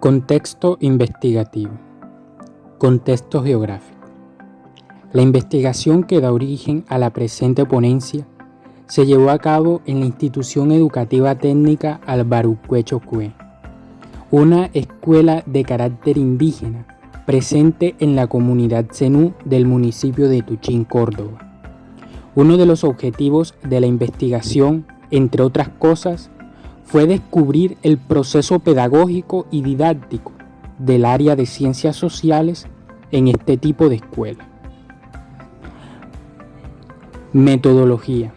Contexto investigativo. Contexto geográfico. La investigación que da origen a la presente ponencia se llevó a cabo en la Institución Educativa Técnica Álvaro Quecho Cue, una escuela de carácter indígena presente en la comunidad zenú del municipio de Tuchín, Córdoba. Uno de los objetivos de la investigación, entre otras cosas, fue descubrir el proceso pedagógico y didáctico del área de ciencias sociales en este tipo de escuela. Metodología.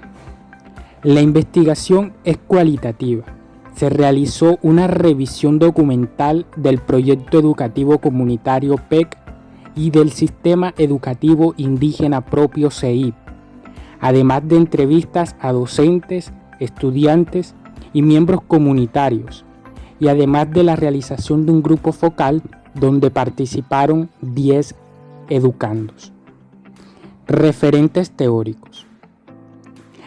La investigación es cualitativa. Se realizó una revisión documental del proyecto educativo comunitario PEC y del sistema educativo indígena propio CEIP, además de entrevistas a docentes, estudiantes y miembros comunitarios, y además de la realización de un grupo focal donde participaron 10 educandos. Referentes teóricos.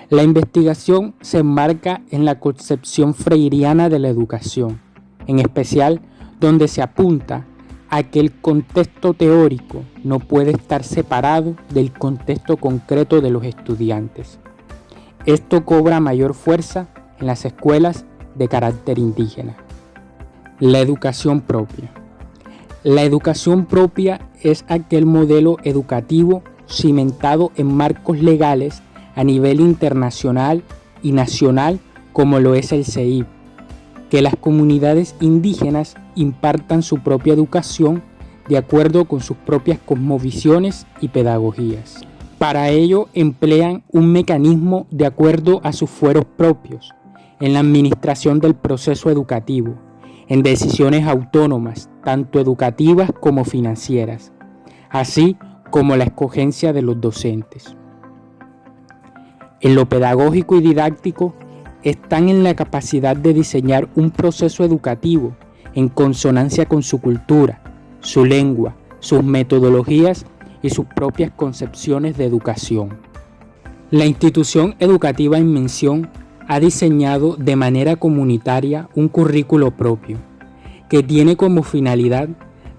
La investigación se enmarca en la concepción freiriana de la educación, en especial donde se apunta a que el contexto teórico no puede estar separado del contexto concreto de los estudiantes. Esto cobra mayor fuerza en las escuelas de carácter indígena. La educación propia. La educación propia es aquel modelo educativo cimentado en marcos legales a nivel internacional y nacional como lo es el CEIP, que las comunidades indígenas impartan su propia educación de acuerdo con sus propias cosmovisiones y pedagogías. Para ello emplean un mecanismo de acuerdo a sus fueros propios, en la administración del proceso educativo, en decisiones autónomas, tanto educativas como financieras, así como la escogencia de los docentes. En lo pedagógico y didáctico, están en la capacidad de diseñar un proceso educativo en consonancia con su cultura, su lengua, sus metodologías y sus propias concepciones de educación. La institución educativa en mención ha diseñado de manera comunitaria un currículo propio, que tiene como finalidad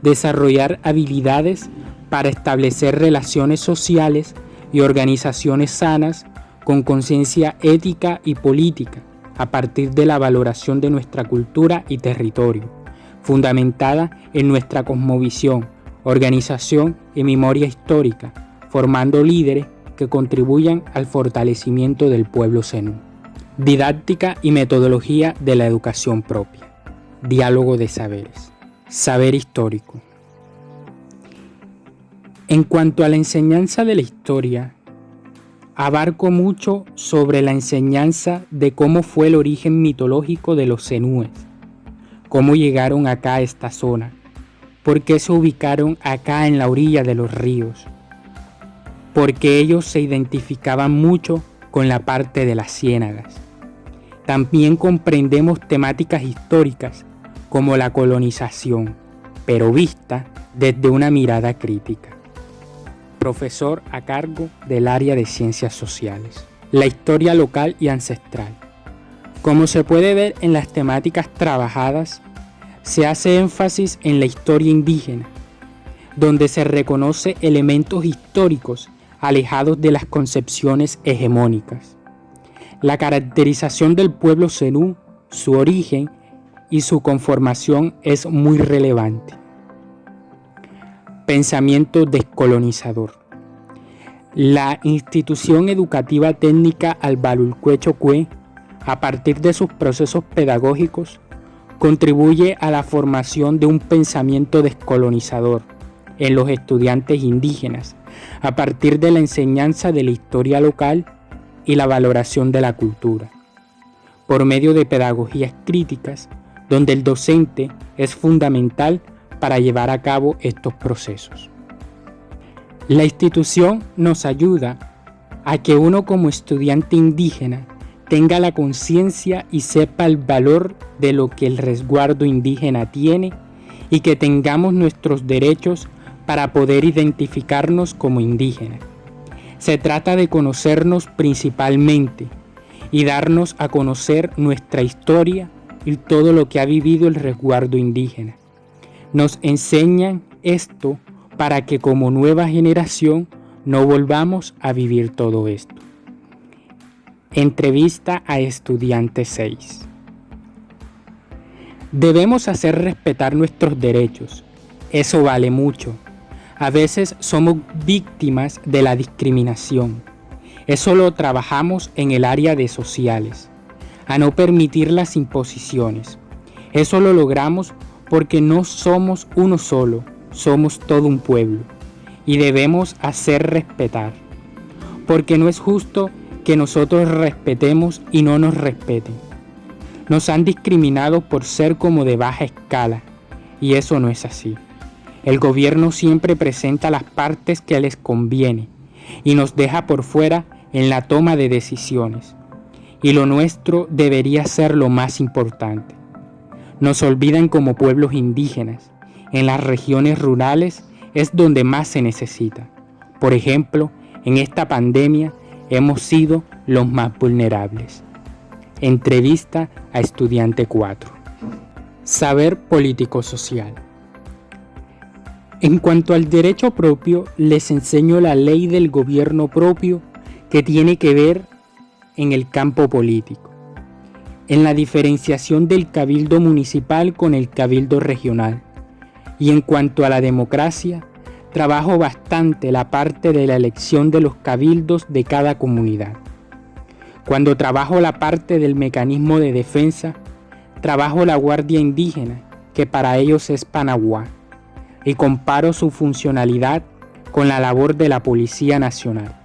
desarrollar habilidades para establecer relaciones sociales y organizaciones sanas con conciencia ética y política a partir de la valoración de nuestra cultura y territorio, fundamentada en nuestra cosmovisión, organización y memoria histórica, formando líderes que contribuyan al fortalecimiento del pueblo zenú. Didáctica y metodología de la educación propia. Diálogo de saberes. Saber histórico. En cuanto a la enseñanza de la historia, abarco mucho sobre la enseñanza de cómo fue el origen mitológico de los zenúes, cómo llegaron acá a esta zona, por qué se ubicaron acá en la orilla de los ríos, porque ellos se identificaban mucho con la parte de las ciénagas. También comprendemos temáticas históricas como la colonización, pero vista desde una mirada crítica. Profesor a cargo del área de Ciencias Sociales. La historia local y ancestral. Como se puede ver en las temáticas trabajadas, se hace énfasis en la historia indígena, donde se reconoce elementos históricos alejados de las concepciones hegemónicas. La caracterización del pueblo zenú, su origen y su conformación es muy relevante. Pensamiento descolonizador. La Institución Educativa Técnica Álvaro Quecho Cue, a partir de sus procesos pedagógicos, contribuye a la formación de un pensamiento descolonizador en los estudiantes indígenas, a partir de la enseñanza de la historia local y la valoración de la cultura, por medio de pedagogías críticas, donde el docente es fundamental para llevar a cabo estos procesos. La institución nos ayuda a que uno como estudiante indígena tenga la conciencia y sepa el valor de lo que el resguardo indígena tiene y que tengamos nuestros derechos para poder identificarnos como indígenas. Se trata de conocernos principalmente y darnos a conocer nuestra historia y todo lo que ha vivido el resguardo indígena, Nos enseñan esto para que como nueva generación no volvamos a vivir todo esto. Entrevista a estudiante 6. Debemos hacer respetar nuestros derechos. Eso vale mucho. A veces somos víctimas de la discriminación. Eso lo trabajamos en el área de sociales, a no permitir las imposiciones. Eso lo logramos porque no somos uno solo, somos todo un pueblo y debemos hacer respetar. Porque no es justo que nosotros respetemos y no nos respeten. Nos han discriminado por ser como de baja escala y eso no es así. El gobierno siempre presenta las partes que les conviene y nos deja por fuera en la toma de decisiones. Y lo nuestro debería ser lo más importante. Nos olvidan como pueblos indígenas. En las regiones rurales es donde más se necesita. Por ejemplo, en esta pandemia hemos sido los más vulnerables. Entrevista a estudiante 4. Saber político-social. En cuanto al derecho propio, les enseño la ley del gobierno propio que tiene que ver en el campo político, en la diferenciación del cabildo municipal con el cabildo regional. Y en cuanto a la democracia, trabajo bastante la parte de la elección de los cabildos de cada comunidad. Cuando trabajo la parte del mecanismo de defensa, trabajo la Guardia Indígena, que para ellos es Panaguá, y comparo su funcionalidad con la labor de la Policía Nacional.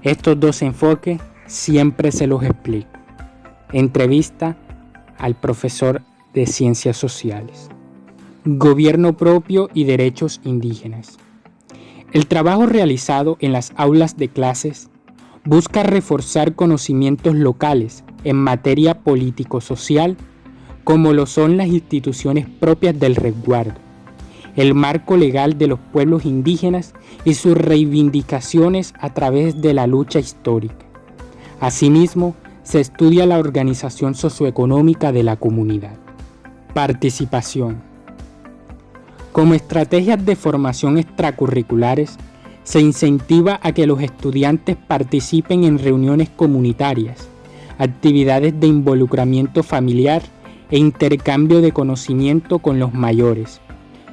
Estos dos enfoques siempre se los explico. Entrevista al profesor de Ciencias Sociales. Gobierno propio y derechos indígenas. El trabajo realizado en las aulas de clases busca reforzar conocimientos locales en materia político-social, como lo son las instituciones propias del resguardo, el marco legal de los pueblos indígenas y sus reivindicaciones a través de la lucha histórica. Asimismo, se estudia la organización socioeconómica de la comunidad. Participación. Como estrategias de formación extracurriculares, se incentiva a que los estudiantes participen en reuniones comunitarias, actividades de involucramiento familiar e intercambio de conocimiento con los mayores,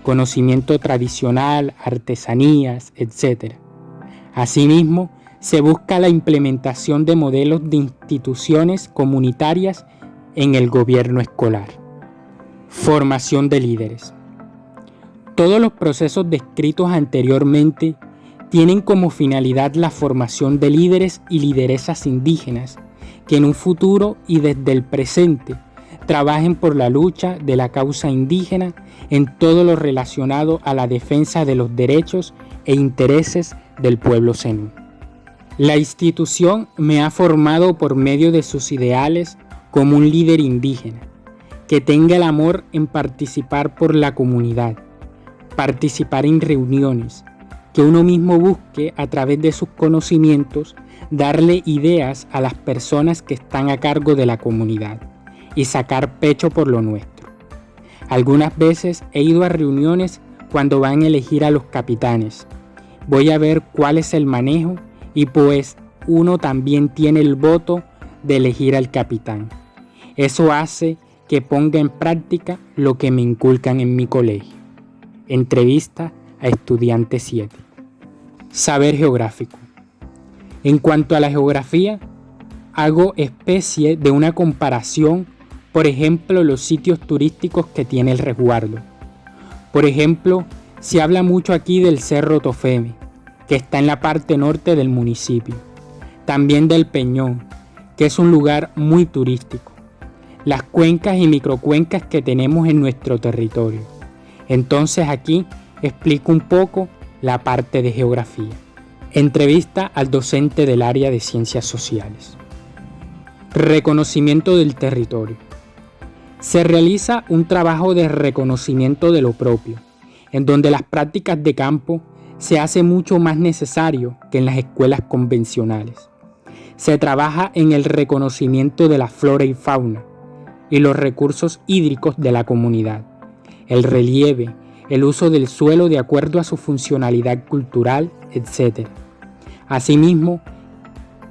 conocimiento tradicional, artesanías, etc. Asimismo, se busca la implementación de modelos de instituciones comunitarias en el gobierno escolar. Formación de líderes. Todos los procesos descritos anteriormente tienen como finalidad la formación de líderes y lideresas indígenas que en un futuro y desde el presente trabajen por la lucha de la causa indígena en todo lo relacionado a la defensa de los derechos e intereses del pueblo zenú. La institución me ha formado por medio de sus ideales como un líder indígena, que tenga el amor en participar por la comunidad, participar en reuniones, que uno mismo busque a través de sus conocimientos darle ideas a las personas que están a cargo de la comunidad y sacar pecho por lo nuestro. Algunas veces he ido a reuniones cuando van a elegir a los capitanes. Voy a ver cuál es el manejo y pues uno también tiene el voto de elegir al capitán. Eso hace que ponga en práctica lo que me inculcan en mi colegio. Entrevista a estudiante 7. Saber geográfico. En cuanto a la geografía, hago especie de una comparación, por ejemplo, los sitios turísticos que tiene el resguardo. Por ejemplo, se habla mucho aquí del Cerro Tofeme, que está en la parte norte del municipio. También del Peñón, que es un lugar muy turístico. Las cuencas y microcuencas que tenemos en nuestro territorio. Entonces aquí explico un poco la parte de geografía. Entrevista al docente del área de Ciencias Sociales. Reconocimiento del territorio. Se realiza un trabajo de reconocimiento de lo propio, en donde las prácticas de campo se hace mucho más necesario que en las escuelas convencionales. Se trabaja en el reconocimiento de la flora y fauna y los recursos hídricos de la comunidad, el relieve, el uso del suelo de acuerdo a su funcionalidad cultural, etc. Asimismo,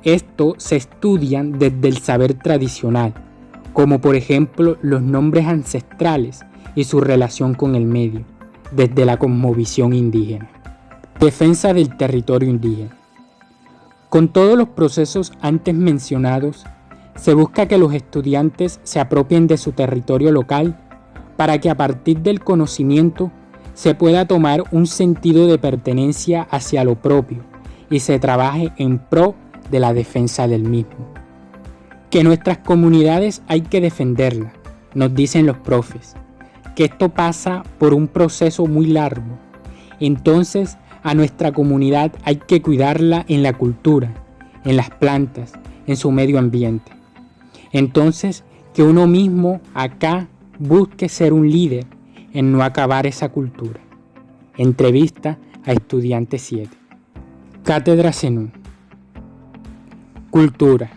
esto se estudian desde el saber tradicional, como por ejemplo los nombres ancestrales y su relación con el medio, desde la cosmovisión indígena. Defensa del territorio indígena. Con todos los procesos antes mencionados, se busca que los estudiantes se apropien de su territorio local para que a partir del conocimiento se pueda tomar un sentido de pertenencia hacia lo propio y se trabaje en pro de la defensa del mismo. Que nuestras comunidades hay que defenderlas, nos dicen los profes, que esto pasa por un proceso muy largo. Entonces, a nuestra comunidad hay que cuidarla en la cultura, en las plantas, en su medio ambiente. Entonces, que uno mismo acá busque ser un líder en no acabar esa cultura. Entrevista a Estudiante 7. Cátedra Zenú. Cultura.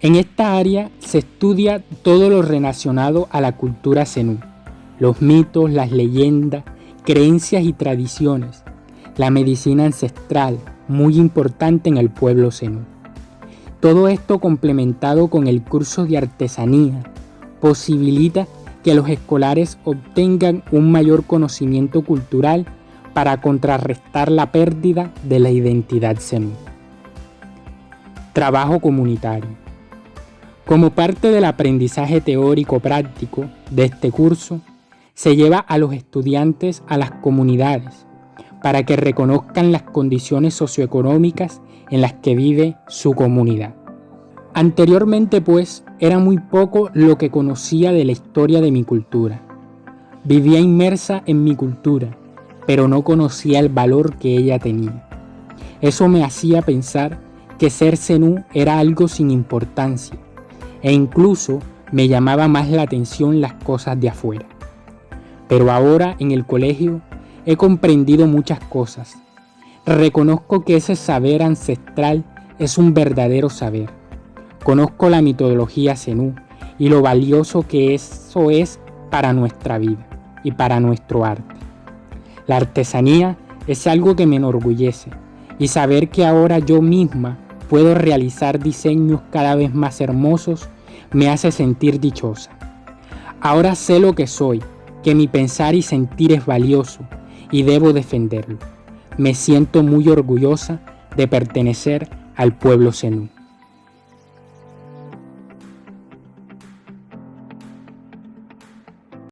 En esta área se estudia todo lo relacionado a la cultura zenú, los mitos, las leyendas, creencias y tradiciones, la medicina ancestral, muy importante en el pueblo zenú. Todo esto complementado con el curso de artesanía posibilita que los escolares obtengan un mayor conocimiento cultural para contrarrestar la pérdida de la identidad zenú. Trabajo comunitario. Como parte del aprendizaje teórico práctico de este curso, se lleva a los estudiantes a las comunidades para que reconozcan las condiciones socioeconómicas en las que vive su comunidad. Anteriormente, pues, era muy poco lo que conocía de la historia de mi cultura. Vivía inmersa en mi cultura, pero no conocía el valor que ella tenía. Eso me hacía pensar que ser zenú era algo sin importancia, e incluso me llamaba más la atención las cosas de afuera. Pero ahora en el colegio he comprendido muchas cosas. Reconozco que ese saber ancestral es un verdadero saber. Conozco la mitología zenú y lo valioso que eso es para nuestra vida y para nuestro arte. La artesanía es algo que me enorgullece y saber que ahora yo misma puedo realizar diseños cada vez más hermosos me hace sentir dichosa. Ahora sé lo que soy, que mi pensar y sentir es valioso y debo defenderlo. Me siento muy orgullosa de pertenecer al pueblo zenú.